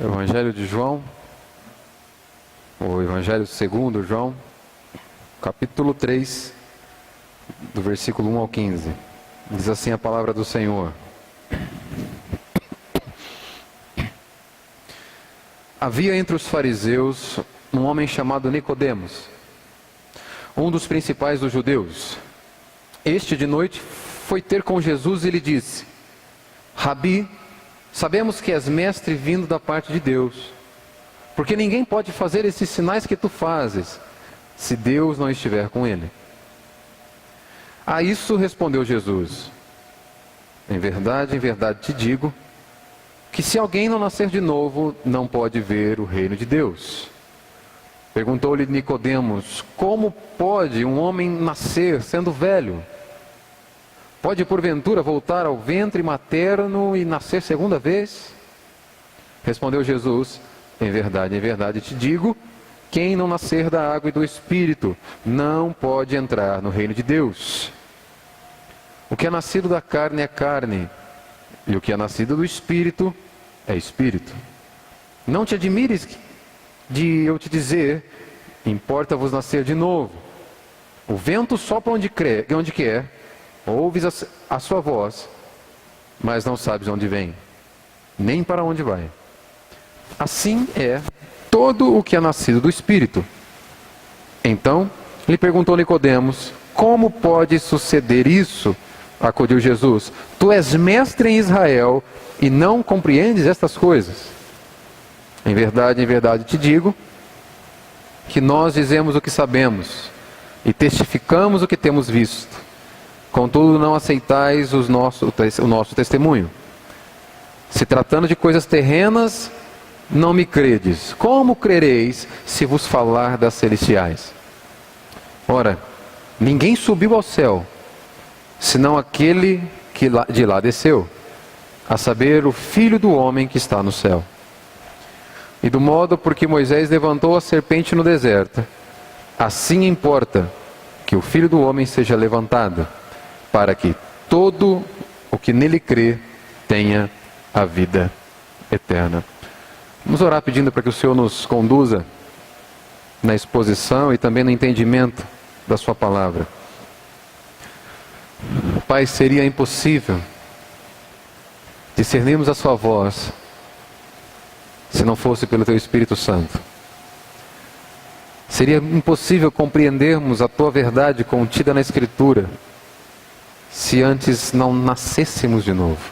Evangelho de João, o Evangelho segundo João, capítulo 3, do versículo 1 ao 15. Diz assim a palavra do Senhor. Havia entre os fariseus um homem chamado Nicodemos, um dos principais dos judeus. Este de noite foi ter com Jesus e lhe disse: Rabi, sabemos que és mestre vindo da parte de Deus, porque ninguém pode fazer esses sinais que tu fazes, se Deus não estiver com ele. A isso respondeu Jesus: em verdade te digo, que se alguém não nascer de novo, não pode ver o reino de Deus. Perguntou-lhe Nicodemos: como pode um homem nascer sendo velho? Pode porventura voltar ao ventre materno e nascer segunda vez? Respondeu Jesus: em verdade te digo, quem não nascer da água e do Espírito não pode entrar no reino de Deus. O que é nascido da carne é carne, e o que é nascido do Espírito é Espírito. Não te admires de eu te dizer: importa-vos nascer de novo. O vento sopra onde quer, ouves a sua voz, mas não sabes onde vem, nem para onde vai. Assim é todo o que é nascido do Espírito. Então lhe perguntou Nicodemos: como pode suceder isso? Acudiu Jesus: tu és mestre em Israel e não compreendes estas coisas? Em verdade te digo, que nós dizemos o que sabemos e testificamos o que temos visto. Contudo, não aceitais o nosso testemunho. Se tratando de coisas terrenas, não me credes. Como crereis se vos falar das celestiais? Ora, ninguém subiu ao céu, senão aquele que de lá desceu, a saber, o Filho do homem que está no céu. E do modo por que Moisés levantou a serpente no deserto, assim importa que o Filho do homem seja levantado, para que todo o que nele crê tenha a vida eterna. Vamos orar pedindo para que o Senhor nos conduza na exposição e também no entendimento da sua palavra. Pai, seria impossível discernirmos a sua voz se não fosse pelo teu Espírito Santo. Seria impossível compreendermos a tua verdade contida na Escritura se antes não nascêssemos de novo.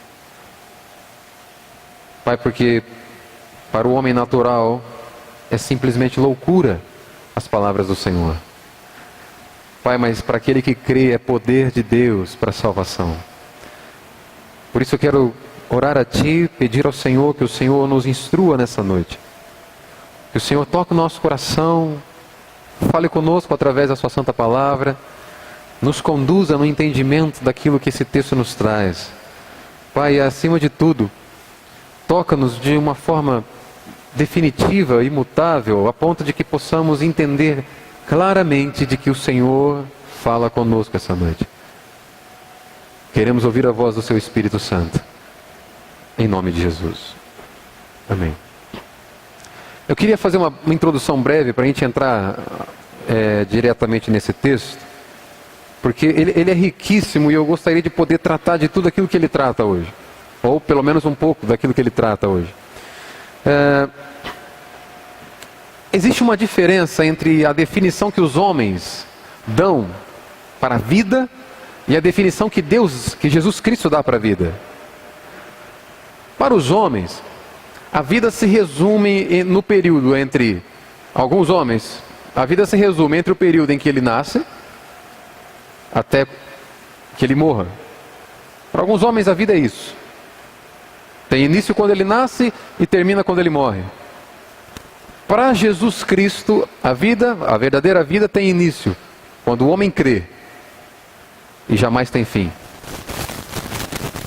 Pai, porque para o homem natural é simplesmente loucura as palavras do Senhor. Pai, mas para aquele que crê é poder de Deus para a salvação. Por isso eu quero orar a Ti, pedir ao Senhor que o Senhor nos instrua nessa noite. Que o Senhor toque o nosso coração, fale conosco através da Sua Santa Palavra, nos conduza no entendimento daquilo que esse texto nos traz. Pai, acima de tudo, toca-nos de uma forma definitiva, imutável, a ponto de que possamos entender claramente de que o Senhor fala conosco essa noite. Queremos ouvir a voz do Seu Espírito Santo. Em nome de Jesus. Amém. Eu queria fazer uma introdução breve para a gente entrar diretamente nesse texto, porque ele é riquíssimo e eu gostaria de poder tratar de tudo aquilo que ele trata hoje, ou pelo menos um pouco daquilo que ele trata hoje. Existe uma diferença entre a definição que os homens dão para a vida e a definição que Jesus Cristo dá para a vida. Para os homens, a vida se resume no período entre... Alguns homens, a vida se resume entre o período em que ele nasce até que ele morra. Para alguns homens a vida é isso. Tem início quando ele nasce e termina quando ele morre. Para Jesus Cristo, a verdadeira vida tem início quando o homem crê e jamais tem fim.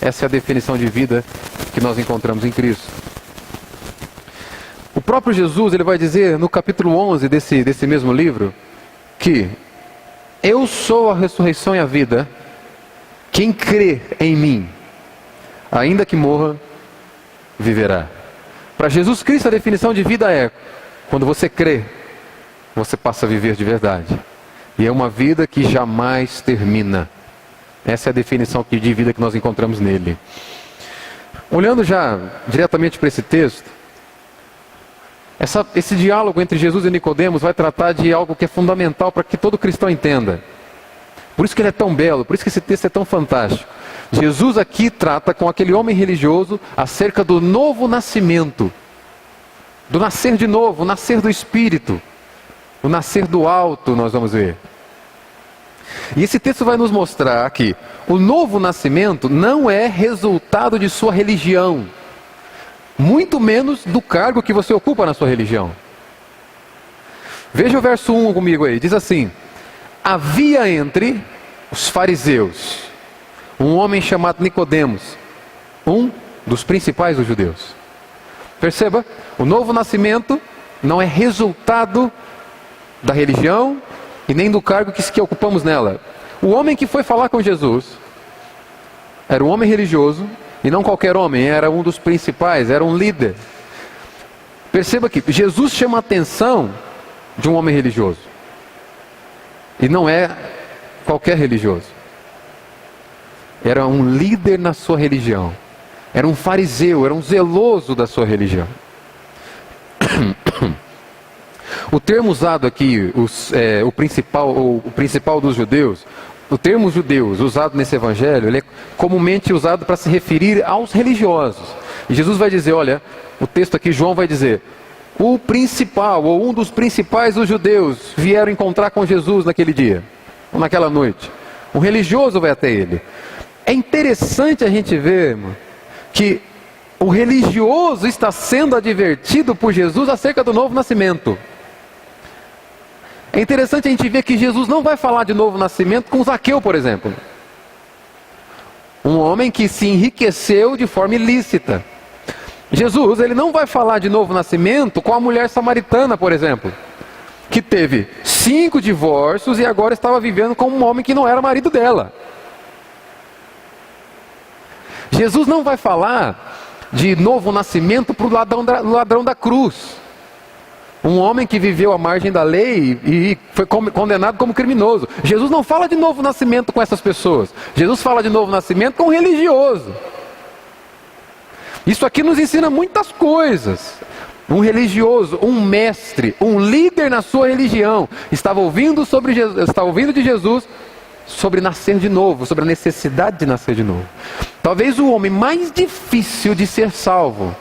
Essa é a definição de vida que nós encontramos em Cristo. O próprio Jesus, ele vai dizer no capítulo 11 desse mesmo livro, que eu sou a ressurreição e a vida, quem crê em mim, ainda que morra, viverá. Para Jesus Cristo, a definição de vida é: quando você crê, você passa a viver de verdade. E é uma vida que jamais termina. Essa é a definição de vida que nós encontramos nele. Olhando já diretamente para esse texto, esse diálogo entre Jesus e Nicodemos vai tratar de algo que é fundamental para que todo cristão entenda. Por isso que ele é tão belo, por isso que esse texto é tão fantástico. Jesus aqui trata com aquele homem religioso acerca do novo nascimento, do nascer de novo, o nascer do Espírito, o nascer do alto, nós vamos ver. E esse texto vai nos mostrar que o novo nascimento não é resultado de sua religião, muito menos do cargo que você ocupa na sua religião. Veja o verso 1 comigo aí, diz assim: havia entre os fariseus um homem chamado Nicodemos, um dos principais dos judeus. Perceba, o novo nascimento não é resultado da religião e nem do cargo que ocupamos nela. O homem que foi falar com Jesus era um homem religioso, e não qualquer homem, era um dos principais, era um líder. Perceba que Jesus chama a atenção de um homem religioso, e não é qualquer religioso. Era um líder na sua religião, era um fariseu, era um zeloso da sua religião. O termo usado aqui, o principal dos judeus, o termo judeus usado nesse evangelho, ele é comumente usado para se referir aos religiosos. E Jesus vai dizer, olha, o texto aqui, João vai dizer, o principal, ou um dos principais dos judeus, vieram encontrar com Jesus naquele dia, ou naquela noite. Um religioso vai até ele. É interessante a gente ver, irmão, que o religioso está sendo advertido por Jesus acerca do novo nascimento. É interessante a gente ver que Jesus não vai falar de novo nascimento com Zaqueu, por exemplo. Um homem que se enriqueceu de forma ilícita. Jesus, ele não vai falar de novo nascimento com a mulher samaritana, por exemplo, que teve 5 divórcios e agora estava vivendo com um homem que não era marido dela. Jesus não vai falar de novo nascimento para o ladrão da cruz. Um homem que viveu à margem da lei e foi condenado como criminoso. Jesus não fala de novo nascimento com essas pessoas. Jesus fala de novo nascimento com um religioso. Isso aqui nos ensina muitas coisas. Um religioso, um mestre, um líder na sua religião, estava ouvindo de Jesus sobre nascer de novo, sobre a necessidade de nascer de novo. Talvez o homem mais difícil de ser salvo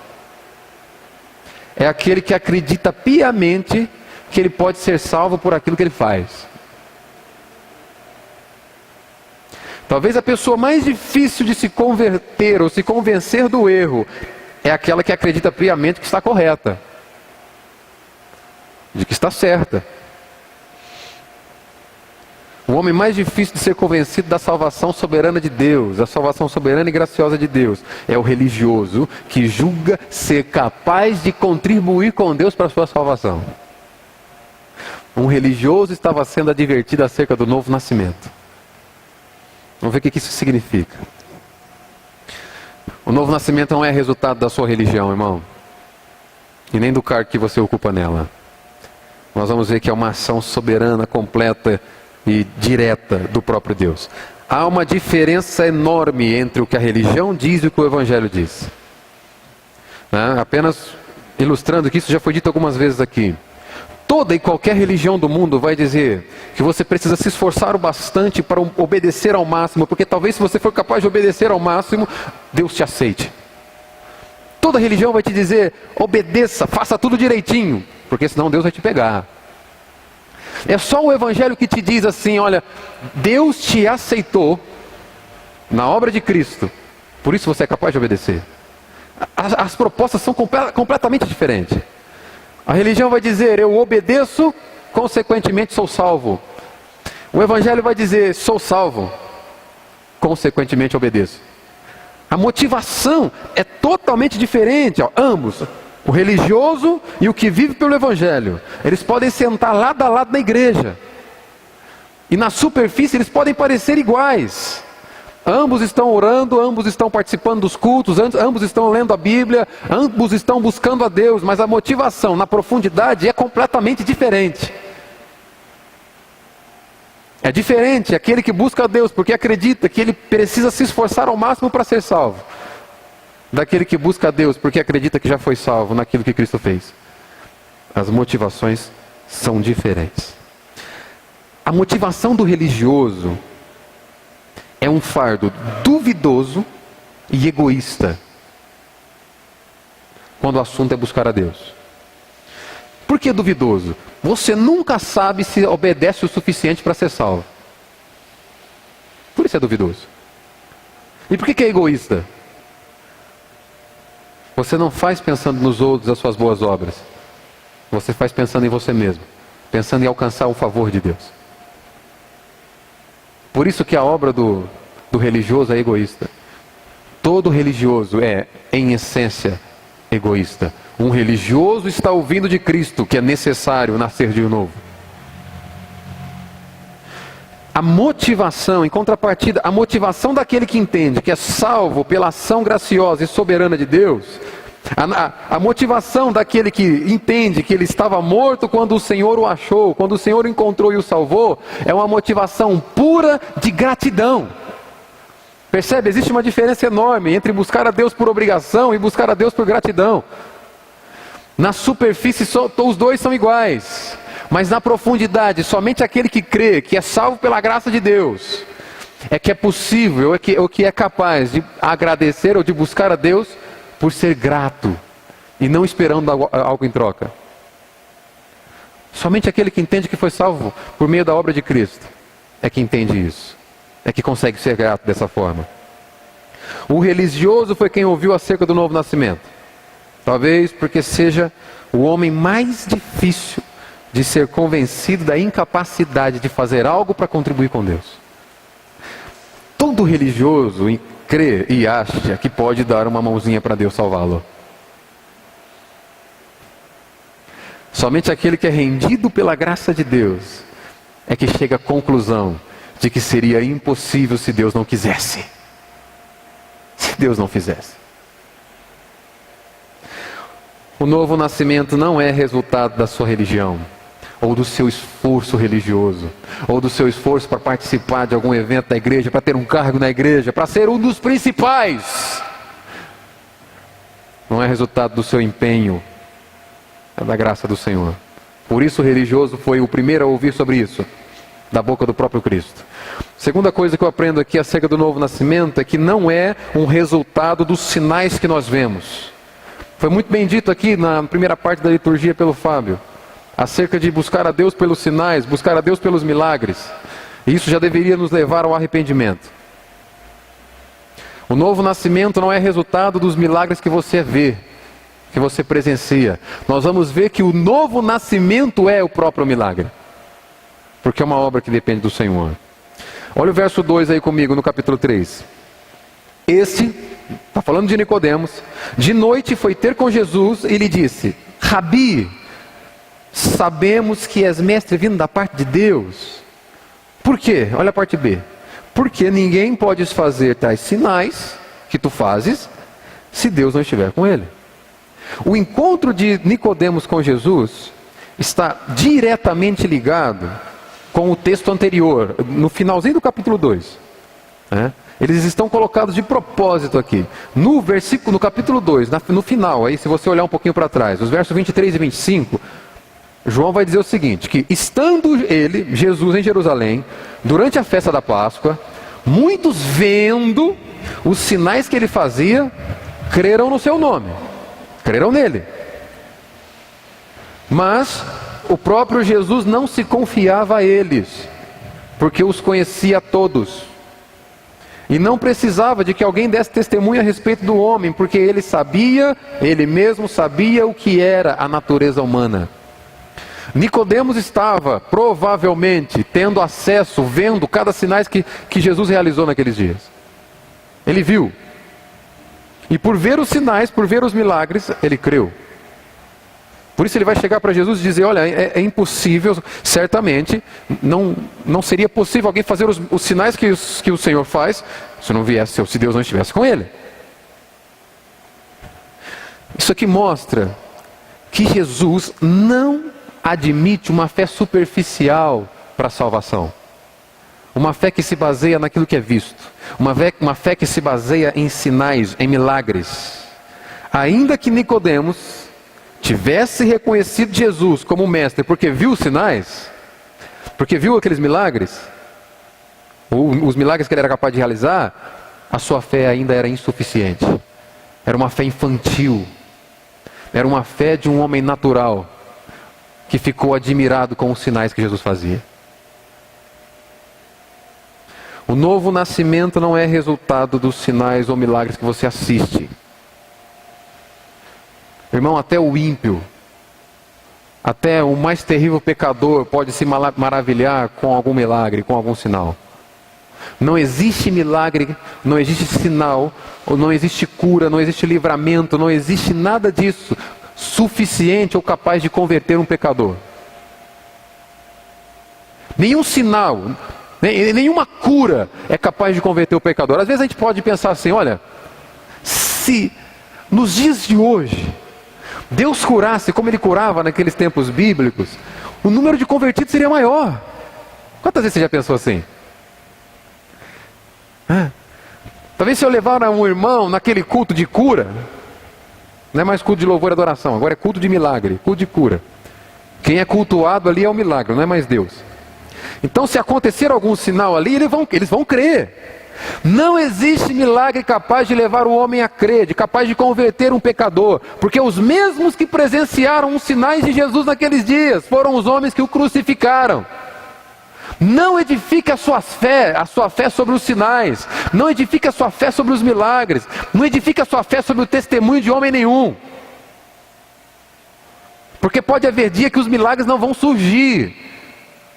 é aquele que acredita piamente que ele pode ser salvo por aquilo que ele faz. Talvez a pessoa mais difícil de se converter ou se convencer do erro é aquela que acredita piamente que está correta, de que está certa. O homem mais difícil de ser convencido da salvação soberana de Deus, da salvação soberana e graciosa de Deus, é o religioso que julga ser capaz de contribuir com Deus para a sua salvação. Um religioso estava sendo advertido acerca do novo nascimento. Vamos ver o que isso significa. O novo nascimento não é resultado da sua religião, irmão, e nem do cargo que você ocupa nela. Nós vamos ver que é uma ação soberana, completa e direta do próprio Deus. Há uma diferença enorme entre o que a religião diz e o que o Evangelho diz. Apenas ilustrando que isso já foi dito algumas vezes aqui. Toda e qualquer religião do mundo vai dizer que você precisa se esforçar o bastante para obedecer ao máximo, porque talvez se você for capaz de obedecer ao máximo, Deus te aceite. Toda religião vai te dizer, obedeça, faça tudo direitinho, porque senão Deus vai te pegar. É só o Evangelho que te diz assim, olha, Deus te aceitou na obra de Cristo, por isso você é capaz de obedecer. As propostas são completamente diferentes. A religião vai dizer, eu obedeço, consequentemente sou salvo. O Evangelho vai dizer, sou salvo, consequentemente obedeço. A motivação é totalmente diferente, ambos. O religioso e o que vive pelo Evangelho, eles podem sentar lado a lado na igreja, e na superfície eles podem parecer iguais, Ambos estão orando, ambos estão participando dos cultos, ambos estão lendo a Bíblia, ambos estão buscando a Deus, mas a motivação na profundidade é completamente diferente. É diferente aquele que busca a Deus porque acredita que ele precisa se esforçar ao máximo para ser salvo, daquele que busca a Deus porque acredita que já foi salvo naquilo que Cristo fez. As motivações são diferentes. A motivação do religioso é um fardo duvidoso e egoísta quando o assunto é buscar a Deus. Por que duvidoso? Você nunca sabe se obedece o suficiente para ser salvo. Por isso é duvidoso. E por que é egoísta? Você não faz pensando nos outros, as suas boas obras. Você faz pensando em você mesmo, pensando em alcançar o favor de Deus. Por isso que a obra do religioso é egoísta. Todo religioso é, em essência, egoísta. Um religioso está ouvindo de Cristo que é necessário nascer de novo. A motivação, em contrapartida, a motivação daquele que entende que é salvo pela ação graciosa e soberana de Deus, a motivação daquele que entende que ele estava morto quando o Senhor o achou, quando o Senhor o encontrou e o salvou, é uma motivação pura de gratidão. Percebe? Existe uma diferença enorme entre buscar a Deus por obrigação e buscar a Deus por gratidão. Na superfície, os dois são iguais. Mas na profundidade, somente aquele que crê que é salvo pela graça de Deus é que é possível, ou que é capaz de agradecer ou de buscar a Deus por ser grato e não esperando algo em troca. Somente aquele que entende que foi salvo por meio da obra de Cristo é que entende isso, é que consegue ser grato dessa forma. O religioso foi quem ouviu acerca do novo nascimento, talvez porque seja o homem mais difícil de ser convencido da incapacidade de fazer algo para contribuir com Deus. Todo religioso crê e acha que pode dar uma mãozinha para Deus salvá-lo. Somente aquele que é rendido pela graça de Deus é que chega à conclusão de que seria impossível se Deus não quisesse. Se Deus não fizesse. O novo nascimento não é resultado da sua religião, ou do seu esforço religioso, ou do seu esforço para participar de algum evento da igreja, para ter um cargo na igreja, para ser um dos principais. Não é resultado do seu empenho, é da graça do Senhor. Por isso o religioso foi o primeiro a ouvir sobre isso, da boca do próprio Cristo. Segunda coisa que eu aprendo aqui acerca do novo nascimento é que não é um resultado dos sinais que nós vemos. Foi muito bem dito aqui na primeira parte da liturgia pelo Fábio, acerca de buscar a Deus pelos sinais, buscar a Deus pelos milagres. E isso já deveria nos levar ao arrependimento. O novo nascimento não é resultado dos milagres que você vê, que você presencia. Nós vamos ver que o novo nascimento é o próprio milagre, porque é uma obra que depende do Senhor. Olha o verso 2 aí comigo no capítulo 3. Este, está falando de Nicodemos, de noite foi ter com Jesus e lhe disse: Rabi, sabemos que és mestre vindo da parte de Deus. Por quê? Olha a parte B. Porque ninguém pode fazer tais sinais que tu fazes se Deus não estiver com ele. O encontro de Nicodemos com Jesus está diretamente ligado com o texto anterior, no finalzinho do capítulo 2. Eles estão colocados de propósito aqui. No capítulo 2, no final, aí, se você olhar um pouquinho para trás, os versos 23 e 25, João vai dizer o seguinte, que estando Jesus em Jerusalém, durante a festa da Páscoa, muitos vendo os sinais que ele fazia, creram no seu nome, creram nele. Mas o próprio Jesus não se confiava a eles, porque os conhecia a todos. E não precisava de que alguém desse testemunho a respeito do homem, porque ele mesmo sabia o que era a natureza humana. Nicodemos estava, provavelmente, tendo acesso, vendo cada sinais que Jesus realizou naqueles dias. Ele viu. E por ver os sinais, por ver os milagres, ele creu. Por isso ele vai chegar para Jesus e dizer, olha, é impossível, certamente, não seria possível alguém fazer os sinais que o Senhor faz, se Deus não estivesse com ele. Isso aqui mostra que Jesus não admite uma fé superficial para a salvação. Uma fé que se baseia naquilo que é visto. Uma fé que se baseia em sinais, em milagres. Ainda que Nicodemos tivesse reconhecido Jesus como mestre porque viu os sinais, porque viu aqueles milagres, ou os milagres que ele era capaz de realizar, a sua fé ainda era insuficiente. Era uma fé infantil. Era uma fé de um homem natural que ficou admirado com os sinais que Jesus fazia. O novo nascimento não é resultado dos sinais ou milagres que você assiste. Irmão, até o ímpio, até o mais terrível pecador pode se maravilhar com algum milagre, com algum sinal. Não existe milagre, não existe sinal, não existe cura, não existe livramento, não existe nada disso suficiente ou capaz de converter um pecador. Nenhum sinal, nenhuma cura é capaz de converter o pecador. Às vezes a gente pode pensar assim, olha, se nos dias de hoje Deus curasse como Ele curava naqueles tempos bíblicos, o número de convertidos seria maior. Quantas vezes você já pensou assim? Talvez se eu levar um irmão naquele culto de cura, não é mais culto de louvor e adoração, agora é culto de milagre, culto de cura. Quem é cultuado ali é o milagre, não é mais Deus. Então se acontecer algum sinal ali, eles vão crer. Não existe milagre capaz de levar o homem a crer, capaz de converter um pecador, porque os mesmos que presenciaram os sinais de Jesus naqueles dias, foram os homens que o crucificaram. Não edifique a sua fé sobre os sinais, não edifique a sua fé sobre os milagres, não edifique a sua fé sobre o testemunho de homem nenhum. Porque pode haver dia que os milagres não vão surgir,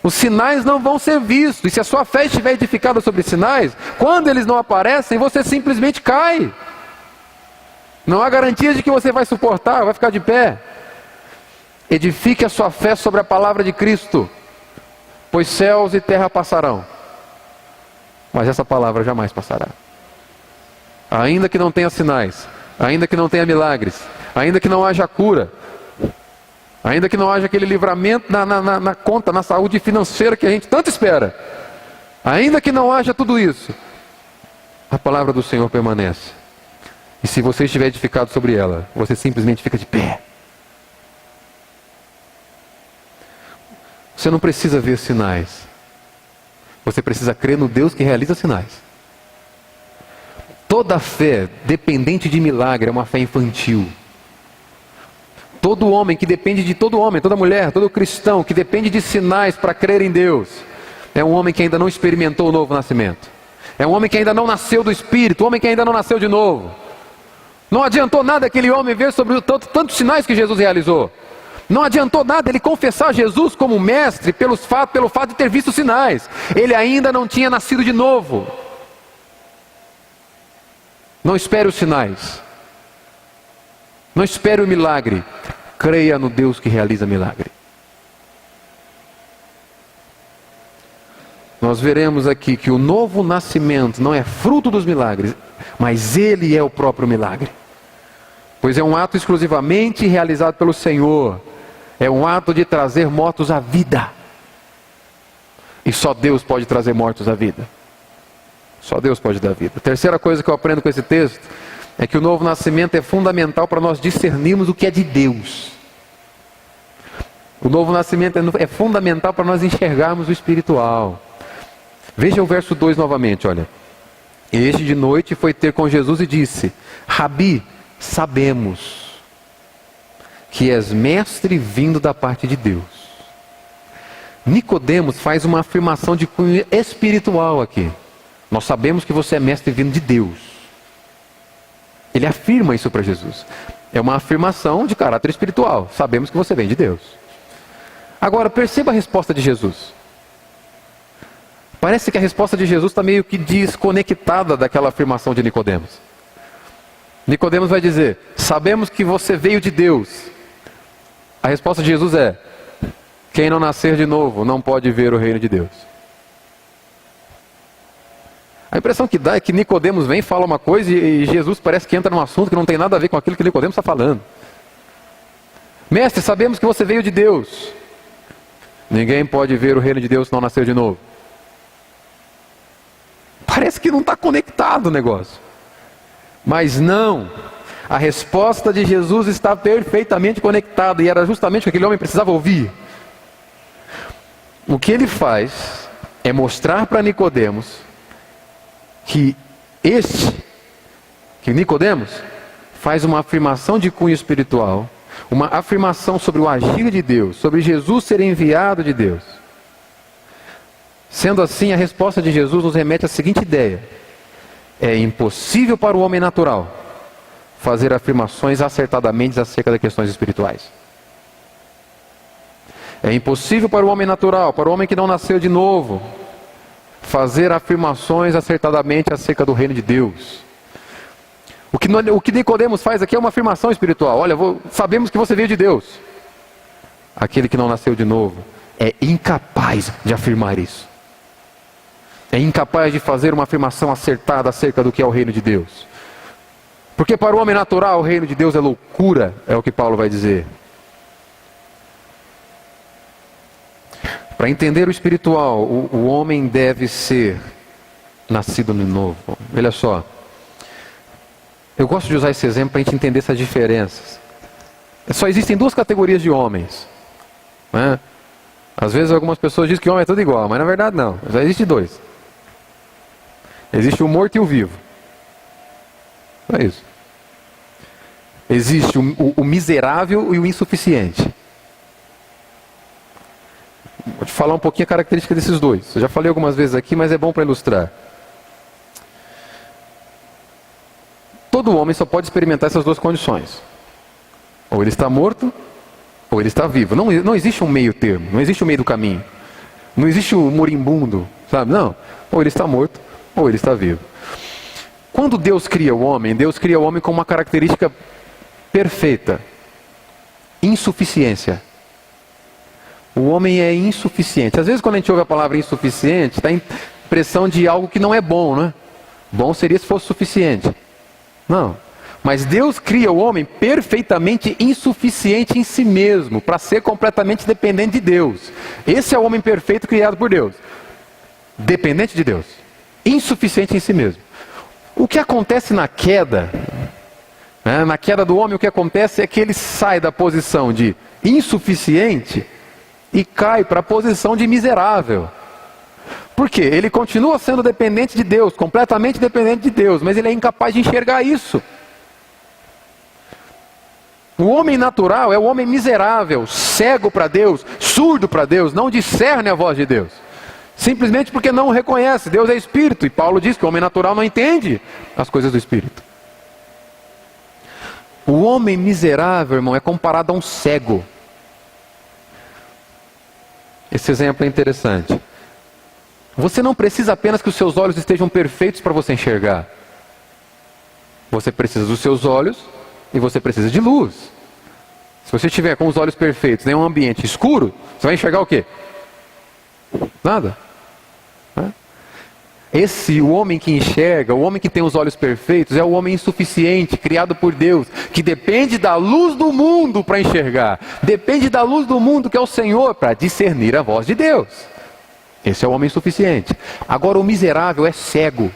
os sinais não vão ser vistos, e se a sua fé estiver edificada sobre sinais, quando eles não aparecem, você simplesmente cai. Não há garantia de que você vai suportar, vai ficar de pé. Edifique a sua fé sobre a palavra de Cristo, pois céus e terra passarão, mas essa palavra jamais passará. Ainda que não tenha sinais, ainda que não tenha milagres, ainda que não haja cura, ainda que não haja aquele livramento na conta, na saúde financeira que a gente tanto espera, ainda que não haja tudo isso, a palavra do Senhor permanece. E se você estiver edificado sobre ela, você simplesmente fica de pé. Você não precisa ver sinais. Você precisa crer no Deus que realiza sinais. Toda fé dependente de milagre é uma fé infantil. Todo homem que depende de todo homem, toda mulher, todo cristão que depende de sinais para crer em Deus, é um homem que ainda não experimentou o novo nascimento. É um homem que ainda não nasceu do Espírito, um homem que ainda não nasceu de novo. Não adiantou nada aquele homem ver sobre tantos sinais que Jesus realizou. Não adiantou nada ele confessar Jesus como mestre pelo fato de ter visto sinais. Ele ainda não tinha nascido de novo. Não espere os sinais. Não espere o milagre. Creia no Deus que realiza milagre. Nós veremos aqui que o novo nascimento não é fruto dos milagres, mas ele é o próprio milagre. Pois é um ato exclusivamente realizado pelo Senhor. É um ato de trazer mortos à vida. E só Deus pode trazer mortos à vida. Só Deus pode dar vida. A terceira coisa que eu aprendo com esse texto é que o novo nascimento é fundamental para nós discernirmos o que é de Deus. O novo nascimento é fundamental para nós enxergarmos o espiritual. Veja o verso 2 novamente, olha. Este de noite foi ter com Jesus e disse: Rabi, sabemos que és mestre vindo da parte de Deus. Nicodemos faz uma afirmação de cunho espiritual aqui. Nós sabemos que você é mestre vindo de Deus. Ele afirma isso para Jesus. É uma afirmação de caráter espiritual. Sabemos que você vem de Deus. Agora, perceba a resposta de Jesus. Parece que a resposta de Jesus está meio que desconectada daquela afirmação de Nicodemos. Nicodemos vai dizer: sabemos que você veio de Deus. A resposta de Jesus é: quem não nascer de novo não pode ver o reino de Deus. A impressão que dá é que Nicodemos vem, fala uma coisa e Jesus parece que entra num assunto que não tem nada a ver com aquilo que Nicodemos está falando. Mestre, sabemos que você veio de Deus. Ninguém pode ver o reino de Deus se não nascer de novo. Parece que não está conectado o negócio. Mas não. A resposta de Jesus está perfeitamente conectada e era justamente o que aquele homem precisava ouvir. O que ele faz é mostrar para Nicodemos que Nicodemos faz uma afirmação de cunho espiritual, uma afirmação sobre o agir de Deus, sobre Jesus ser enviado de Deus. Sendo assim, a resposta de Jesus nos remete à seguinte ideia: é impossível para o homem natural fazer afirmações acertadamente acerca de questões espirituais. É impossível para o homem natural, para o homem que não nasceu de novo, fazer afirmações acertadamente acerca do reino de Deus. O que Nicodemos faz aqui é uma afirmação espiritual. Olha, sabemos que você veio de Deus. Aquele que não nasceu de novo é incapaz de afirmar isso. É incapaz de fazer uma afirmação acertada acerca do que é o reino de Deus. Porque para o homem natural o reino de Deus é loucura, é o que Paulo vai dizer. Para entender o espiritual, o homem deve ser nascido de novo. Olha só. Eu gosto de usar esse exemplo para a gente entender essas diferenças. Só existem duas categorias de homens, né? Às vezes algumas pessoas dizem que homem é tudo igual, mas na verdade não. Só existe dois. Existe o morto e o vivo. É isso. Existe o miserável e o insuficiente. Vou te falar um pouquinho a característica desses dois. Eu já falei algumas vezes aqui, mas é bom para ilustrar. Todo homem só pode experimentar essas duas condições. Ou ele está morto, ou ele está vivo. Não existe um meio termo, não existe um meio do caminho. Não existe o moribundo, sabe? Não. Ou ele está morto, ou ele está vivo. Quando Deus cria o homem com uma característica perfeita: insuficiência. O homem é insuficiente. Às vezes quando a gente ouve a palavra insuficiente, dá a impressão de algo que não é bom, né? Bom seria se fosse suficiente. Não. Mas Deus cria o homem perfeitamente insuficiente em si mesmo, para ser completamente dependente de Deus. Esse é o homem perfeito criado por Deus. Dependente de Deus. Insuficiente em si mesmo. O que acontece na queda, né? Na queda do homem, o que acontece é que ele sai da posição de insuficiente e cai para a posição de miserável. Por quê? Ele continua sendo dependente de Deus, completamente dependente de Deus, mas ele é incapaz de enxergar isso. O homem natural é o homem miserável, cego para Deus, surdo para Deus, não discerne a voz de Deus. Simplesmente porque não o reconhece. Deus é espírito, e Paulo diz que o homem natural não entende as coisas do espírito. O homem miserável, irmão, é comparado a um cego. Esse exemplo é interessante. Você não precisa apenas que os seus olhos estejam perfeitos para você enxergar. Você precisa dos seus olhos e você precisa de luz. Se você estiver com os olhos perfeitos em um ambiente escuro, você vai enxergar o quê? Nada. O homem que enxerga, o homem que tem os olhos perfeitos, é o homem insuficiente, criado por Deus, que depende da luz do mundo para enxergar. Depende da luz do mundo, que é o Senhor, para discernir a voz de Deus. Esse é o homem insuficiente. Agora o miserável é cego.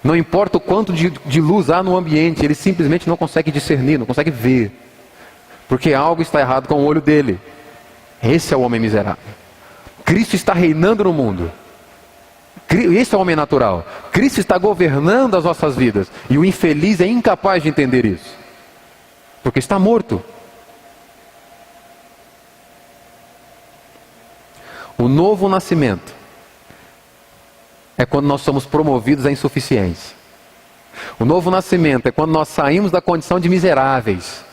Não importa o quanto de luz há no ambiente, ele simplesmente não consegue discernir, não consegue ver. Porque algo está errado com o olho dele. Esse é o homem miserável. Cristo está reinando no mundo. Esse é o homem natural. Cristo está governando as nossas vidas. E o infeliz é incapaz de entender isso. Porque está morto. O novo nascimento é quando nós somos promovidos à insuficiência. O novo nascimento é quando nós saímos da condição de miseráveis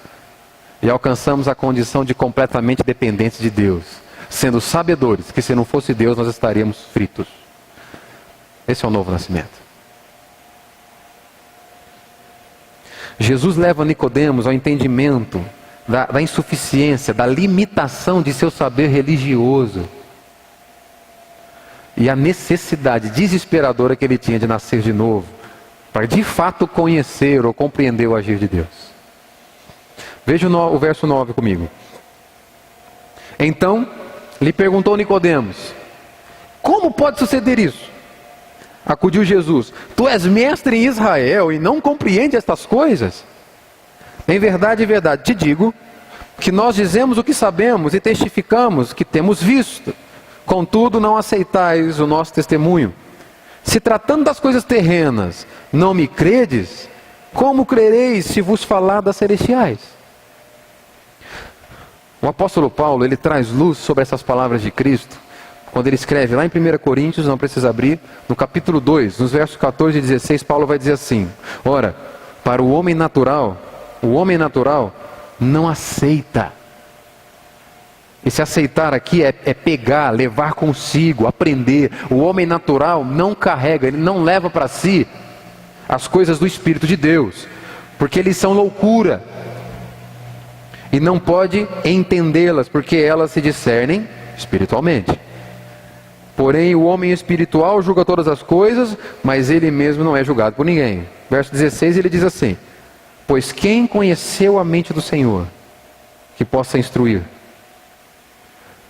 e alcançamos a condição de completamente dependentes de Deus, sendo sabedores que se não fosse Deus nós estaríamos fritos. Esse é o novo nascimento. Jesus leva Nicodemos ao entendimento da insuficiência, da limitação de seu saber religioso. E a necessidade desesperadora que ele tinha de nascer de novo, para de fato conhecer ou compreender o agir de Deus. Veja o verso 9 comigo. Então, lhe perguntou Nicodemos: como pode suceder isso? Acudiu Jesus: tu és mestre em Israel e não compreende estas coisas? Em verdade, te digo, que nós dizemos o que sabemos e testificamos que temos visto. Contudo, não aceitais o nosso testemunho. Se tratando das coisas terrenas, não me credes, como crereis se vos falar das celestiais? O apóstolo Paulo, ele traz luz sobre essas palavras de Cristo, quando ele escreve lá em 1 Coríntios, não precisa abrir, no capítulo 2, nos versos 14 e 16, Paulo vai dizer assim: ora, para o homem natural não aceita. Esse aceitar aqui é pegar, levar consigo, aprender. O homem natural não carrega, ele não leva para si as coisas do Espírito de Deus, porque eles são loucura. E não pode entendê-las, porque elas se discernem espiritualmente. Porém, o homem espiritual julga todas as coisas, mas ele mesmo não é julgado por ninguém. Verso 16, ele diz assim: pois quem conheceu a mente do Senhor, que possa instruir?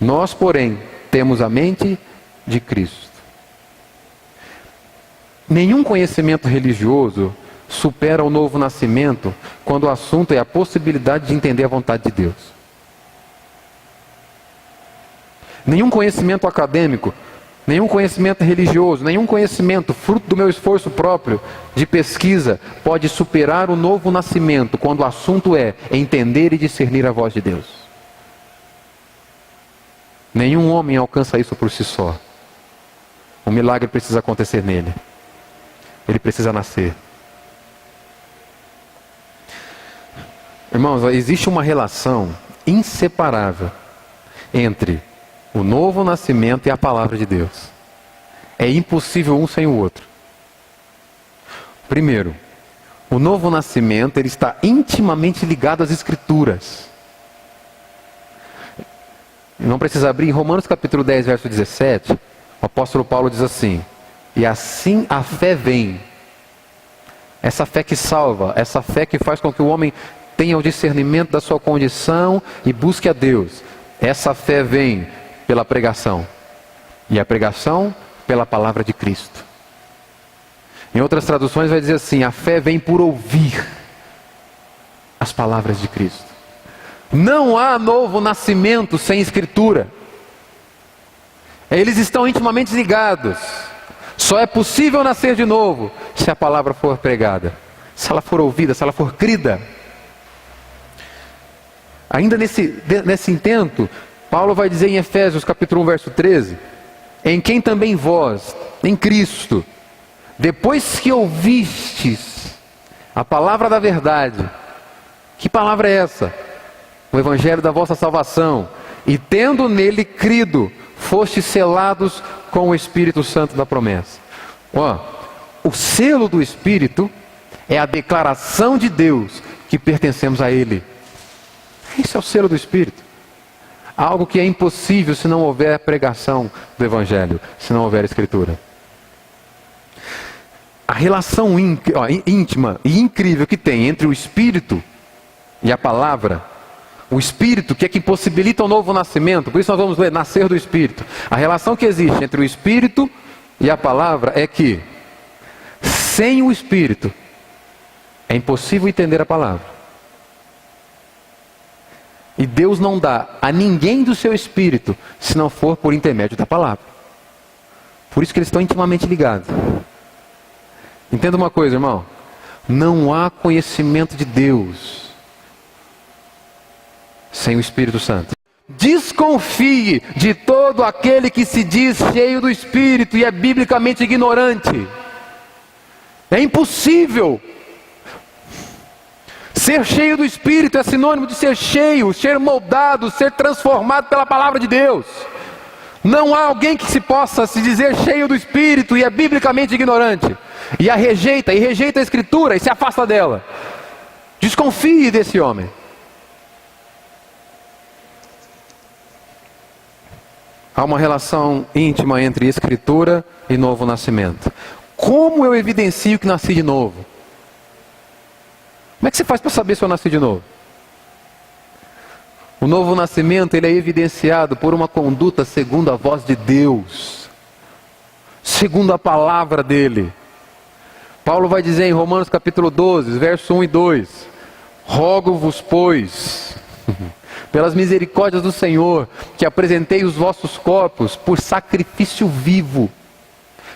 Nós, porém, temos a mente de Cristo. Nenhum conhecimento religioso supera o novo nascimento quando o assunto é a possibilidade de entender a vontade de Deus. Nenhum conhecimento acadêmico, nenhum conhecimento religioso, nenhum conhecimento fruto do meu esforço próprio de pesquisa pode superar o novo nascimento quando o assunto é entender e discernir a voz de Deus. Nenhum homem alcança isso por si só. O milagre precisa acontecer nele. Ele precisa nascer. Irmãos, existe uma relação inseparável entre o novo nascimento e a palavra de Deus. É impossível um sem o outro. Primeiro, o novo nascimento ele está intimamente ligado às Escrituras. Não precisa abrir, em Romanos capítulo 10, verso 17, o apóstolo Paulo diz assim: e assim a fé vem. Essa fé que salva, essa fé que faz com que o homem tenha o discernimento da sua condição e busque a Deus. Essa fé vem pela pregação. E a pregação pela palavra de Cristo. Em outras traduções vai dizer assim: a fé vem por ouvir as palavras de Cristo. Não há novo nascimento sem Escritura. Eles estão intimamente ligados. Só é possível nascer de novo se a palavra for pregada, se ela for ouvida, se ela for crida. Ainda nesse intento, Paulo vai dizer em Efésios capítulo 1, verso 13: em quem também vós, em Cristo, depois que ouvistes a palavra da verdade. Que palavra é essa? O evangelho da vossa salvação, e tendo nele crido, fostes selados com o Espírito Santo da promessa. O selo do Espírito é a declaração de Deus que pertencemos a Ele. Esse é o selo do Espírito. Algo que é impossível se não houver pregação do evangelho, se não houver Escritura. A relação íntima e incrível que tem entre o Espírito e a palavra. O Espírito que é que possibilita o novo nascimento. Por isso nós vamos ler nascer do Espírito. A relação que existe entre o Espírito e a palavra é que sem o Espírito é impossível entender a palavra. E Deus não dá a ninguém do seu Espírito se não for por intermédio da palavra. Por isso que eles estão intimamente ligados. Entenda uma coisa, irmão: não há conhecimento de Deus sem o Espírito Santo. Desconfie de todo aquele que se diz cheio do Espírito e é biblicamente ignorante. É impossível. Ser cheio do Espírito é sinônimo de ser cheio, ser moldado, ser transformado pela palavra de Deus. Não há alguém que se possa se dizer cheio do Espírito e é biblicamente ignorante, e rejeita a Escritura e se afasta dela. Desconfie desse homem. Há uma relação íntima entre escritura e novo nascimento. Como eu evidencio que nasci de novo? Como é que você faz para saber se eu nasci de novo? O novo nascimento, ele é evidenciado por uma conduta segundo a voz de Deus, segundo a palavra dele. Paulo vai dizer em Romanos capítulo 12, verso 1 e 2: rogo-vos, pois, pelas misericórdias do Senhor, que apresentei os vossos corpos por sacrifício vivo,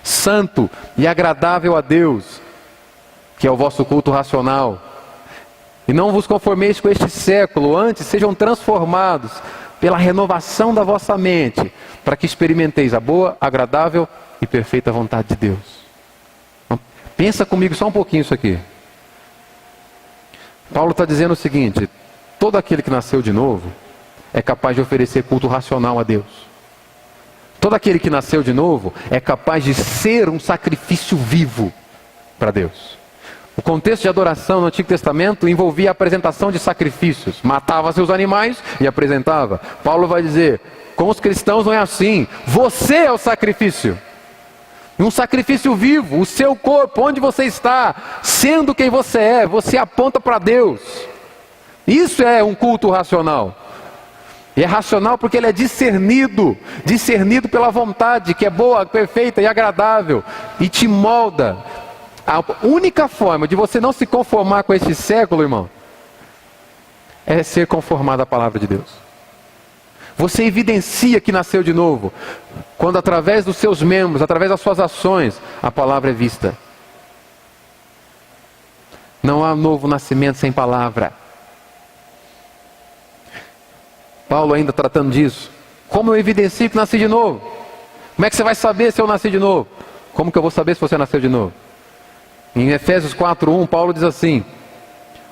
santo e agradável a Deus, que é o vosso culto racional. E não vos conformeis com este século, antes sejam transformados pela renovação da vossa mente, para que experimenteis a boa, agradável e perfeita vontade de Deus. Então, pensa comigo só um pouquinho isso aqui. Paulo está dizendo o seguinte: todo aquele que nasceu de novo é capaz de oferecer culto racional a Deus. Todo aquele que nasceu de novo é capaz de ser um sacrifício vivo para Deus. O contexto de adoração no Antigo Testamento envolvia a apresentação de sacrifícios. Matava seus animais e apresentava. Paulo vai dizer: com os cristãos não é assim. Você é o sacrifício. Um sacrifício vivo, o seu corpo, onde você está, sendo quem você é, você aponta para Deus. Isso é um culto racional. E é racional porque ele é discernido pela vontade, que é boa, perfeita e agradável, e te molda. A única forma de você não se conformar com este século, irmão, é ser conformado à palavra de Deus. Você evidencia que nasceu de novo quando através dos seus membros, através das suas ações, a palavra é vista. Não há novo nascimento sem palavra. Paulo ainda tratando disso. Como eu evidencio que nasci de novo? Como é que você vai saber se eu nasci de novo? Como que eu vou saber se você nasceu de novo? Em Efésios 4:1, Paulo diz assim: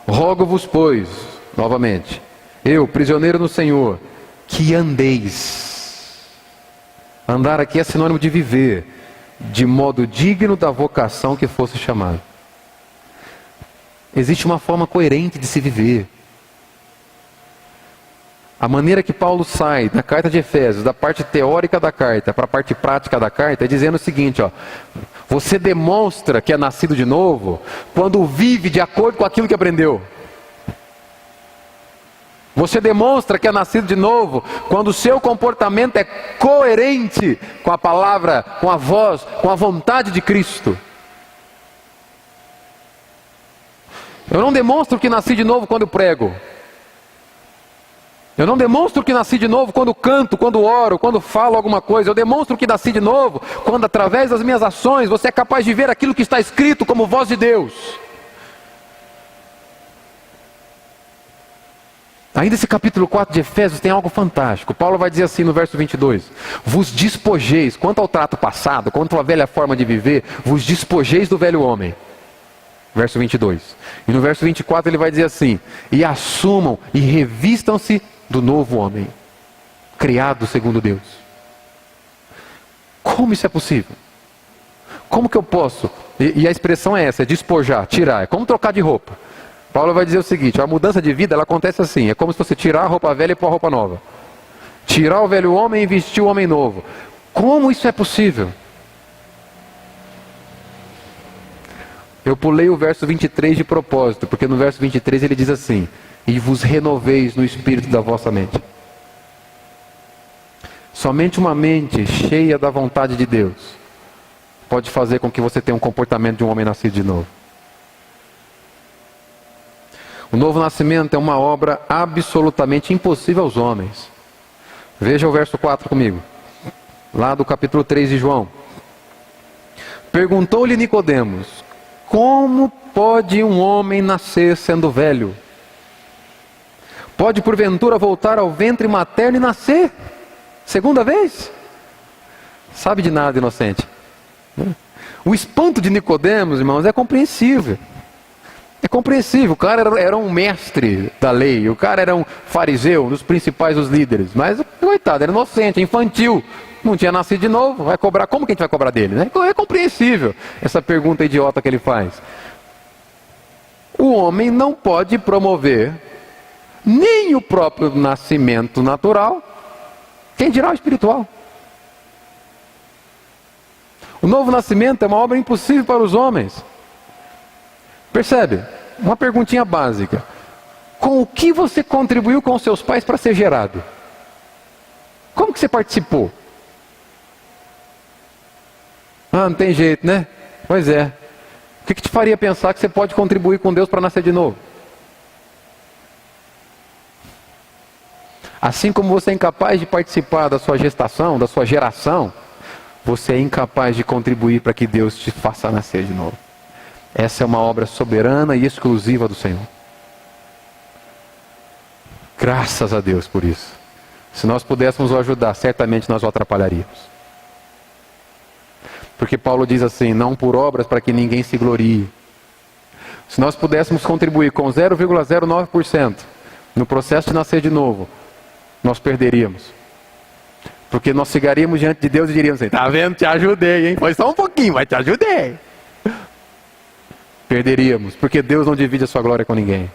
rogo-vos, pois, novamente, eu, prisioneiro no Senhor, que andeis. Andar aqui é sinônimo de viver, de modo digno da vocação que fosse chamado. Existe uma forma coerente de se viver. A maneira que Paulo sai da carta de Efésios, da parte teórica da carta para a parte prática da carta, é dizendo o seguinte: ó, você demonstra que é nascido de novo quando vive de acordo com aquilo que aprendeu. Você demonstra que é nascido de novo quando o seu comportamento é coerente com a palavra, com a voz, com a vontade de Cristo. Eu não demonstro que nasci de novo quando prego. Eu não demonstro que nasci de novo quando canto, quando oro, quando falo alguma coisa. Eu demonstro que nasci de novo quando, através das minhas ações, você é capaz de ver aquilo que está escrito como voz de Deus. Ainda esse capítulo 4 de Efésios tem algo fantástico. Paulo vai dizer assim no verso 22: vos despojeis, quanto ao trato passado, quanto à velha forma de viver, vos despojeis do velho homem. Verso 22. E no verso 24 ele vai dizer assim: e assumam e revistam-se do novo homem, criado segundo Deus. Como isso é possível? Como que eu posso? E a expressão é essa, é despojar, tirar. É como trocar de roupa. Paulo vai dizer o seguinte: a mudança de vida ela acontece assim. É como se você tirar a roupa velha e pôr a roupa nova. Tirar o velho homem e vestir o homem novo. Como isso é possível? Eu pulei o verso 23 de propósito, porque no verso 23 ele diz assim: e vos renoveis no espírito da vossa mente. Somente uma mente cheia da vontade de Deus pode fazer com que você tenha um comportamento de um homem nascido de novo. O novo nascimento é uma obra absolutamente impossível aos homens. Veja o verso 4 comigo, lá do capítulo 3 de João. Perguntou-lhe Nicodemos: como pode um homem nascer sendo velho? Pode porventura voltar ao ventre materno e nascer segunda vez? Sabe de nada, inocente. O espanto de Nicodemos, irmãos, é compreensível. É compreensível. O cara era um mestre da lei. O cara era um fariseu, um dos principais dos líderes. Mas, coitado, era inocente, infantil. Não tinha nascido de novo. Vai cobrar? Como que a gente vai cobrar dele, né? É compreensível essa pergunta idiota que ele faz. O homem não pode promover nem o próprio nascimento natural, quem dirá o espiritual. O novo nascimento é uma obra impossível para os homens. Percebe? Uma perguntinha básica. Com o que você contribuiu com seus pais para ser gerado? Como que você participou? Ah, não tem jeito, né? Pois é. O que te faria pensar que você pode contribuir com Deus para nascer de novo? Assim como você é incapaz de participar da sua gestação, da sua geração, você é incapaz de contribuir para que Deus te faça nascer de novo. Essa é uma obra soberana e exclusiva do Senhor. Graças a Deus por isso. Se nós pudéssemos o ajudar, certamente nós o atrapalharíamos. Porque Paulo diz assim, não por obras para que ninguém se glorie. Se nós pudéssemos contribuir com 0,09% no processo de nascer de novo, nós perderíamos. Porque nós chegaríamos diante de Deus e diríamos assim, tá vendo, te ajudei, hein? Foi só um pouquinho, mas te ajudei. Perderíamos, porque Deus não divide a sua glória com ninguém.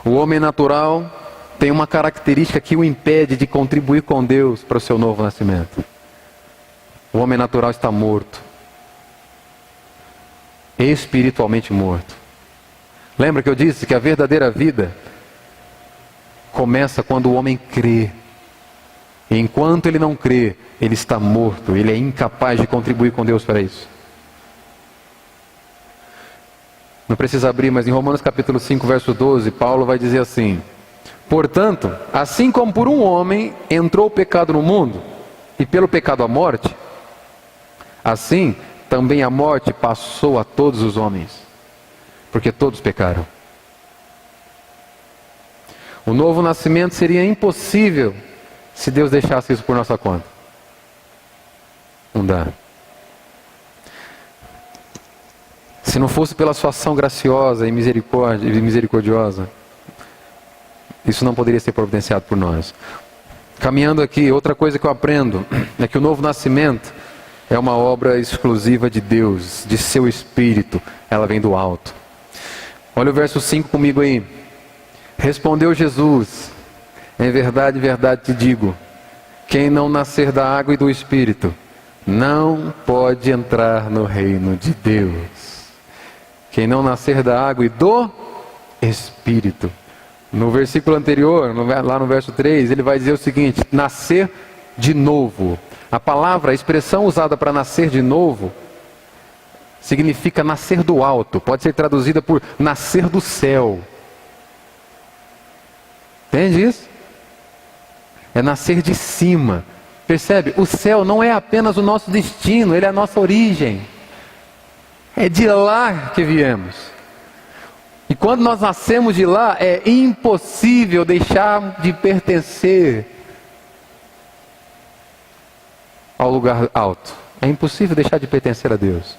O homem natural tem uma característica que o impede de contribuir com Deus para o seu novo nascimento. O homem natural está morto. Espiritualmente morto. Lembra que eu disse que a verdadeira vida começa quando o homem crê. E enquanto ele não crê, ele está morto. Ele é incapaz de contribuir com Deus para isso. Não precisa abrir, mas em Romanos capítulo 5, verso 12, Paulo vai dizer assim: portanto, assim como por um homem entrou o pecado no mundo, e pelo pecado a morte, assim também a morte passou a todos os homens, porque todos pecaram. O novo nascimento seria impossível se Deus deixasse isso por nossa conta. Não dá. Se não fosse pela sua ação graciosa e misericordiosa, isso não poderia ser providenciado por nós. Caminhando aqui, outra coisa que eu aprendo é que o novo nascimento é uma obra exclusiva de Deus, de seu Espírito. Ela vem do alto. Olha o verso 5 comigo aí. Respondeu Jesus: em verdade, verdade te digo, quem não nascer da água e do Espírito, não pode entrar no reino de Deus. Quem não nascer da água e do Espírito. No versículo anterior, lá no verso 3, ele vai dizer o seguinte: nascer de novo. A palavra, a expressão usada para nascer de novo, significa nascer do alto. Pode ser traduzida por nascer do céu. Entende isso? É nascer de cima. Percebe? O céu não é apenas o nosso destino, ele é a nossa origem. É de lá que viemos. E quando nós nascemos de lá, é impossível deixar de pertencer ao lugar alto. É impossível deixar de pertencer a Deus.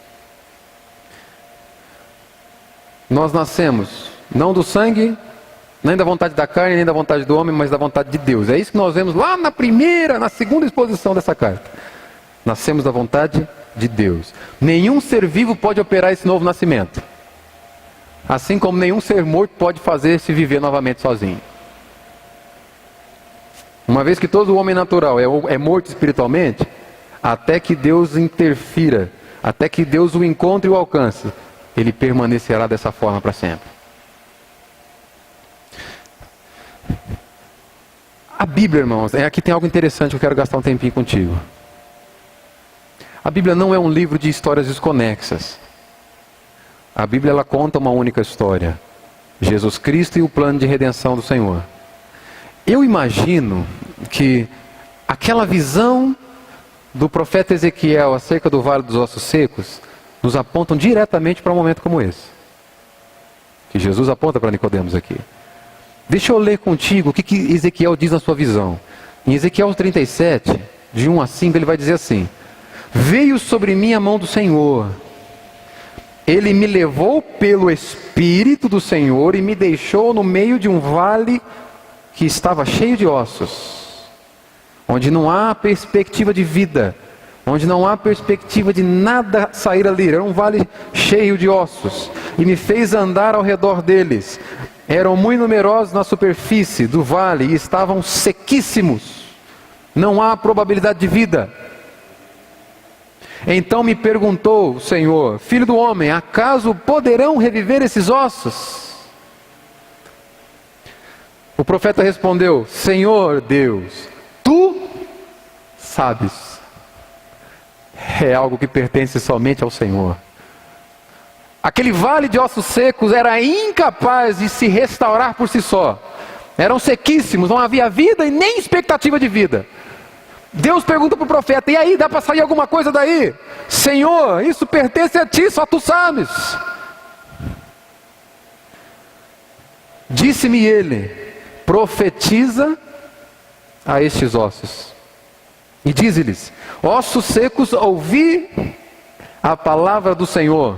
Nós nascemos não do sangue, nem da vontade da carne, nem da vontade do homem, mas da vontade de Deus. É isso que nós vemos lá na segunda exposição dessa carta. Nascemos da vontade de Deus. Nenhum ser vivo pode operar esse novo nascimento. Assim como nenhum ser morto pode fazer-se viver novamente sozinho. Uma vez que todo homem natural é morto espiritualmente, até que Deus interfira, até que Deus o encontre e o alcance, ele permanecerá dessa forma para sempre. A Bíblia, irmãos, aqui tem algo interessante que eu quero gastar um tempinho contigo. A Bíblia não é um livro de histórias desconexas. A Bíblia, ela conta uma única história: Jesus Cristo e o plano de redenção do Senhor. Eu imagino que aquela visão do profeta Ezequiel acerca do Vale dos Ossos Secos nos apontam diretamente para um momento como esse, que Jesus aponta para Nicodemos aqui. Deixa eu ler contigo o que Ezequiel diz na sua visão. Em Ezequiel 37, de 1 a 5, ele vai dizer assim: veio sobre mim a mão do Senhor, Ele me levou pelo Espírito do Senhor e me deixou no meio de um vale que estava cheio de ossos, onde não há perspectiva de vida, onde não há perspectiva de nada sair ali. Era um vale cheio de ossos, e me fez andar ao redor deles. Eram muito numerosos na superfície do vale e estavam sequíssimos. Não há probabilidade de vida. Então me perguntou o Senhor: filho do homem, acaso poderão reviver esses ossos? O profeta respondeu: Senhor Deus, tu sabes. É algo que pertence somente ao Senhor. Aquele vale de ossos secos era incapaz de se restaurar por si só. Eram sequíssimos, não havia vida e nem expectativa de vida. Deus pergunta para o profeta: e aí, dá para sair alguma coisa daí? Senhor, isso pertence a ti, só tu sabes. Disse-me ele: profetiza a estes ossos e dize-lhes: ossos secos, ouvi a palavra do Senhor.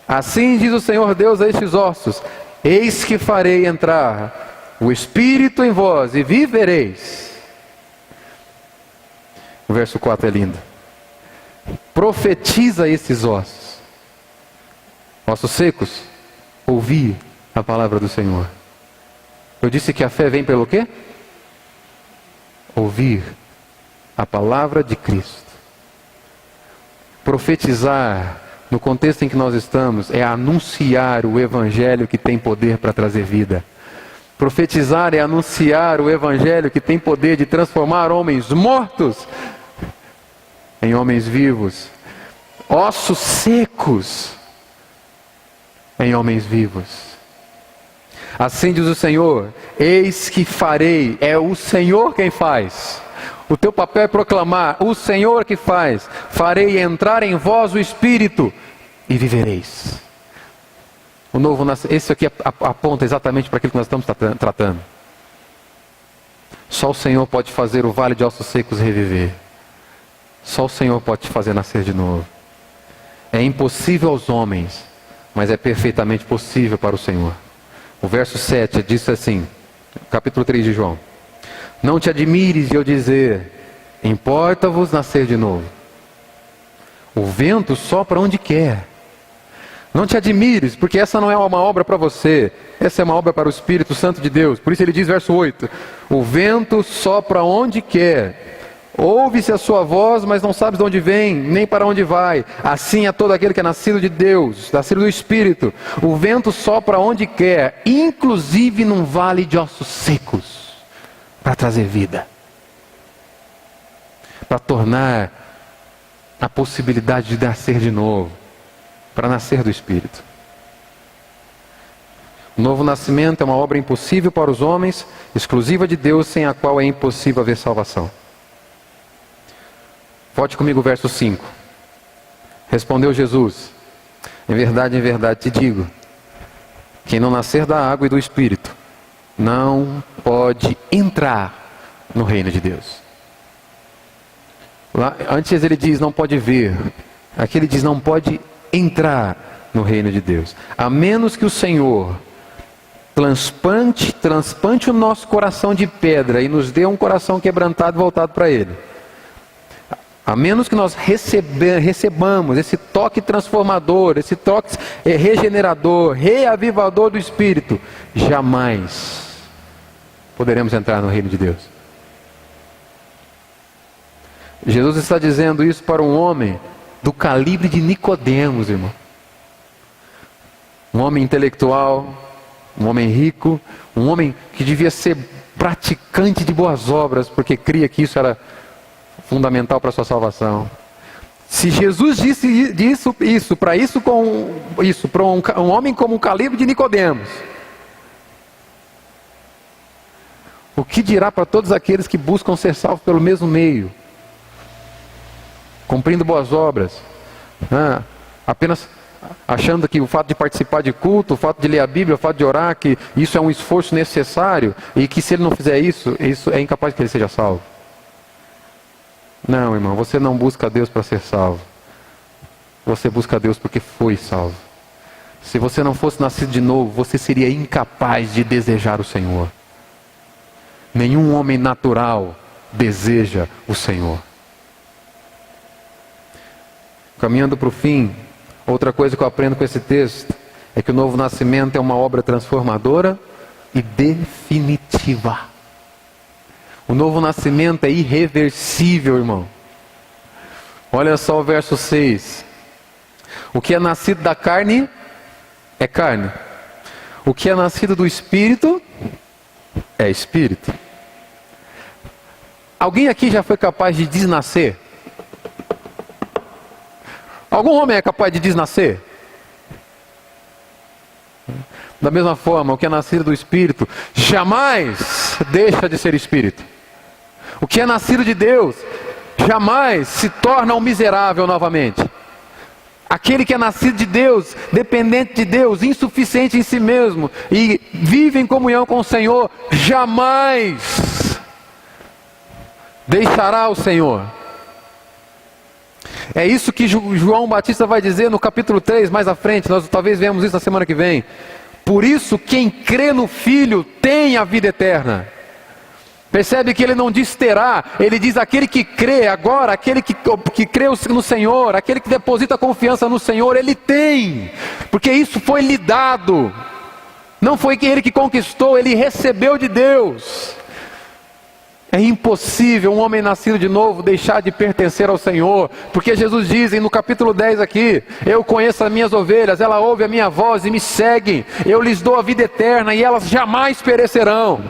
Assim diz o Senhor Deus a estes ossos: eis que farei entrar o Espírito em vós e vivereis. O verso 4 é lindo. Profetiza esses ossos. Ossos secos, ouvi a palavra do Senhor. Eu disse que a fé vem pelo quê? Ouvir a palavra de Cristo. Profetizar, no contexto em que nós estamos, é anunciar o Evangelho que tem poder para trazer vida. Profetizar é anunciar o Evangelho que tem poder de transformar homens mortos em homens vivos. Ossos secos em homens vivos. Assim diz o Senhor: eis que farei. É o Senhor quem faz. O teu papel é proclamar: o Senhor que faz. Farei entrar em vós o Espírito e vivereis. O novo nascimento. Esse aqui aponta exatamente para aquilo que nós estamos tratando. Só o Senhor pode fazer o vale de ossos secos reviver. Só o Senhor pode te fazer nascer de novo. É impossível aos homens, mas é perfeitamente possível para o Senhor. O verso 7 diz assim, capítulo 3 de João: não te admires de eu dizer, importa-vos nascer de novo. O vento sopra onde quer. Não te admires, porque essa não é uma obra para você, essa é uma obra para o Espírito Santo de Deus. Por isso ele diz, verso 8: o vento sopra onde quer. Ouve-se a sua voz, mas não sabes de onde vem, nem para onde vai. Assim é todo aquele que é nascido de Deus, nascido do Espírito. O vento sopra onde quer, inclusive num vale de ossos secos, para trazer vida, para tornar a possibilidade de nascer de novo, para nascer do Espírito. O novo nascimento é uma obra impossível para os homens, exclusiva de Deus, sem a qual é impossível haver salvação. Volte comigo o verso 5. Respondeu Jesus: em verdade te digo, quem não nascer da água e do Espírito, não pode entrar no reino de Deus. Lá, antes ele diz, não pode ver. Aqui ele diz, não pode entrar no reino de Deus. A menos que o Senhor transplante o nosso coração de pedra e nos dê um coração quebrantado e voltado para Ele. A menos que nós recebamos esse toque transformador, esse toque regenerador, reavivador do Espírito, jamais poderemos entrar no reino de Deus. Jesus está dizendo isso para um homem do calibre de Nicodemos, irmão. Um homem intelectual, um homem rico, um homem que devia ser praticante de boas obras, porque cria que isso era fundamental para a sua salvação. Se Jesus disse isso para um homem como o calibre de Nicodemos, o que dirá para todos aqueles que buscam ser salvos pelo mesmo meio, cumprindo boas obras, apenas achando que o fato de participar de culto, o fato de ler a Bíblia, o fato de orar, que isso é um esforço necessário, e que se ele não fizer isso é incapaz que ele seja salvo. Não, irmão, você não busca a Deus para ser salvo. Você busca a Deus porque foi salvo. Se você não fosse nascido de novo, você seria incapaz de desejar o Senhor. Nenhum homem natural deseja o Senhor. Caminhando para o fim, outra coisa que eu aprendo com esse texto é que o novo nascimento é uma obra transformadora e definitiva. O novo nascimento é irreversível, irmão. Olha só o verso 6. O que é nascido da carne é carne. O que é nascido do Espírito é Espírito. Alguém aqui já foi capaz de desnascer? Algum homem é capaz de desnascer? Da mesma forma, o que é nascido do Espírito jamais deixa de ser Espírito. O que é nascido de Deus jamais se torna um miserável novamente. Aquele que é nascido de Deus, dependente de Deus, insuficiente em si mesmo e vive em comunhão com o Senhor, jamais deixará o Senhor. É isso que João Batista vai dizer no capítulo 3, mais à frente. Nós talvez veamos isso na semana que vem. Por isso, quem crê no Filho tem a vida eterna. Percebe que ele não diz terá, ele diz aquele que crê agora, aquele que crê no Senhor, aquele que deposita confiança no Senhor, ele tem, porque isso foi lhe dado. Não foi ele que conquistou, ele recebeu de Deus. É impossível um homem nascido de novo deixar de pertencer ao Senhor, porque Jesus diz no capítulo 10 aqui: eu conheço as minhas ovelhas, elas ouvem a minha voz e me seguem, eu lhes dou a vida eterna e elas jamais perecerão.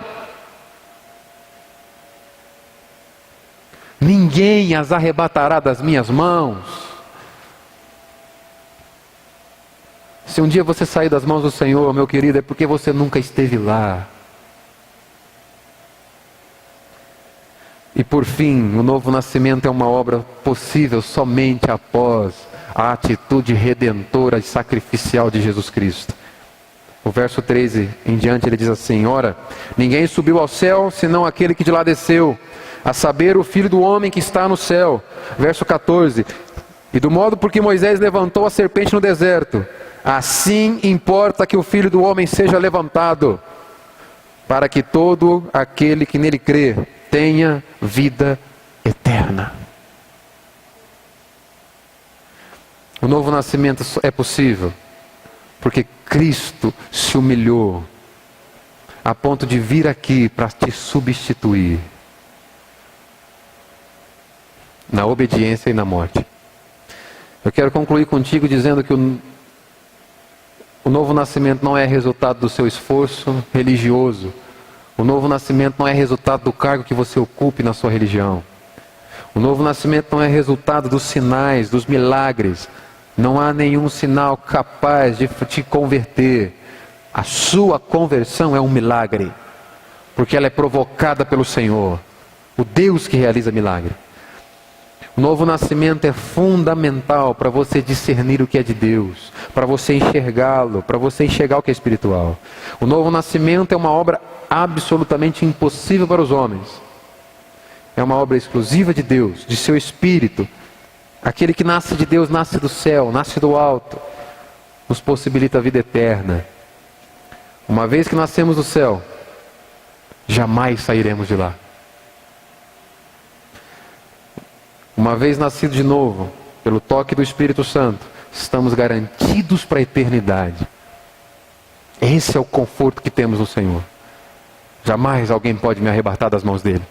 Ninguém as arrebatará das minhas mãos. Se um dia você sair das mãos do Senhor, meu querido, é porque você nunca esteve lá. E por fim, o novo nascimento é uma obra possível somente após a atitude redentora e sacrificial de Jesus Cristo. O verso 13 em diante ele diz assim: ora, ninguém subiu ao céu senão aquele que de lá desceu, a saber, o Filho do homem que está no céu. Verso 14: e do modo por que Moisés levantou a serpente no deserto, assim importa que o Filho do homem seja levantado, para que todo aquele que nele crê tenha vida eterna. O novo nascimento é possível porque Cristo se humilhou a ponto de vir aqui para te substituir na obediência e na morte. Eu quero concluir contigo dizendo que o novo nascimento não é resultado do seu esforço religioso. O novo nascimento não é resultado do cargo que você ocupe na sua religião. O novo nascimento não é resultado dos sinais, dos milagres. Não há nenhum sinal capaz de te converter. A sua conversão é um milagre, porque ela é provocada pelo Senhor, o Deus que realiza milagre. O novo nascimento é fundamental para você discernir o que é de Deus, para você enxergá-lo, para você enxergar o que é espiritual. O novo nascimento é uma obra absolutamente impossível para os homens. É uma obra exclusiva de Deus, de seu Espírito. Aquele que nasce de Deus, nasce do céu, nasce do alto, nos possibilita a vida eterna. Uma vez que nascemos do céu, jamais sairemos de lá. Uma vez nascido de novo, pelo toque do Espírito Santo, estamos garantidos para a eternidade. Esse é o conforto que temos no Senhor. Jamais alguém pode me arrebatar das mãos dele.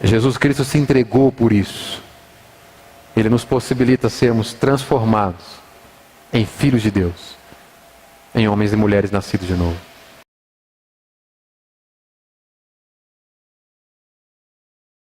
Jesus Cristo se entregou por isso. Ele nos possibilita sermos transformados em filhos de Deus, em homens e mulheres nascidos de novo.